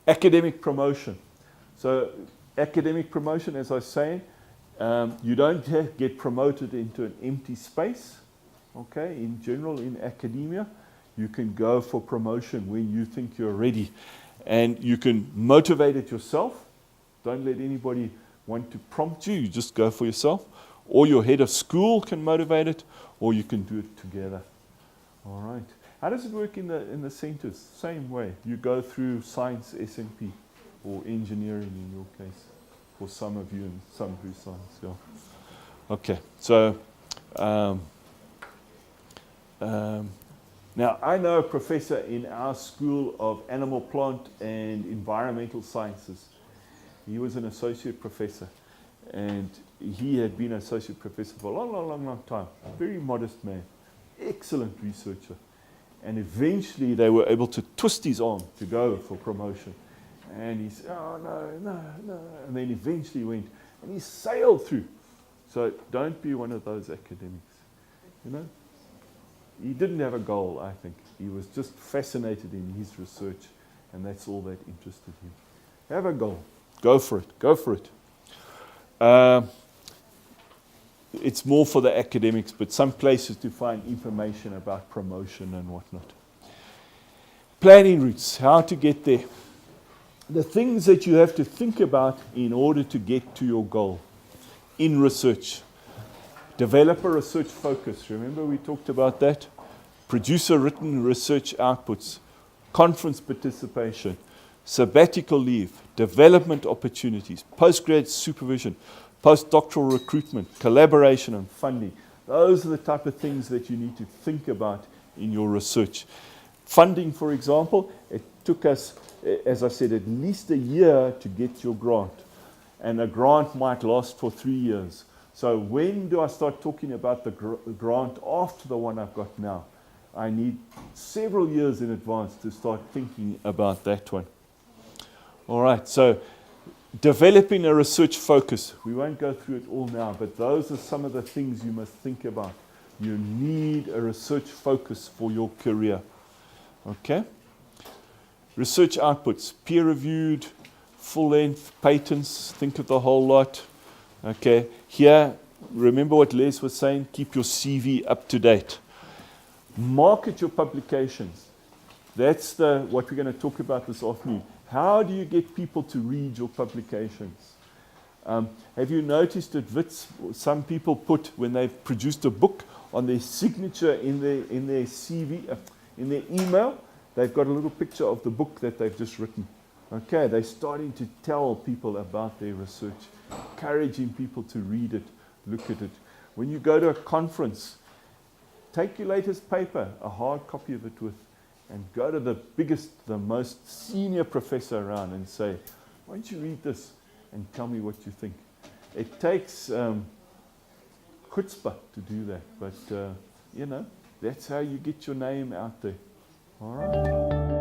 Academic promotion. So academic promotion, as I was saying, you don't get promoted into an empty space. Okay, in general, in academia, you can go for promotion when you think you're ready. And you can motivate it yourself. Don't let anybody want to prompt you. You just go for yourself. Or your head of school can motivate it, or you can do it together. All right. How does it work in the centers? Same way. You go through science, S&P, or engineering in your case, for some of you, and some through science. Yeah. Okay. So now I know a professor in our School of Animal, Plant, and Environmental Sciences. He was an associate professor, and he had been an associate professor for a long time. A very modest man, excellent researcher. And eventually they were able to twist his arm to go for promotion. And he said, oh, no. And then eventually went, and he sailed through. So don't be one of those academics. You know? He didn't have a goal, I think. He was just fascinated in his research, and that's all that interested him. Have a goal. Go for it. Go for it. It's more for the academics, but some places to find information about promotion and whatnot. Planning routes, how to get there. The things that you have to think about in order to get to your goal in research. Develop a research focus. Remember we talked about that? Produce written research outputs. Conference participation. Sabbatical leave. Development opportunities. Postgrad supervision. Postdoctoral recruitment, collaboration and funding. Those are the type of things that you need to think about in your research. Funding, for example, it took us, as I said, at least a year to get your grant. And a grant might last for 3 years. So when do I start talking about the grant after the one I've got now? I need several years in advance to start thinking about that one. All right, so developing a research focus. We won't go through it all now, but those are some of the things you must think about. You need a research focus for your career. Okay? Research outputs, peer-reviewed, full-length, patents, think of the whole lot. Okay? Here, remember what Les was saying, keep your CV up to date. Market your publications. That's what we're going to talk about this afternoon. How do you get people to read your publications? Have you noticed that some people put, when they've produced a book, on their signature in their CV, in their email, they've got a little picture of the book that they've just written. Okay, they're starting to tell people about their research, encouraging people to read it, look at it. When you go to a conference, take your latest paper, a hard copy of it with, and go to the biggest, the most senior professor around and say, why don't you read this and tell me what you think? It takes chutzpah to do that, but you know, that's how you get your name out there. All right.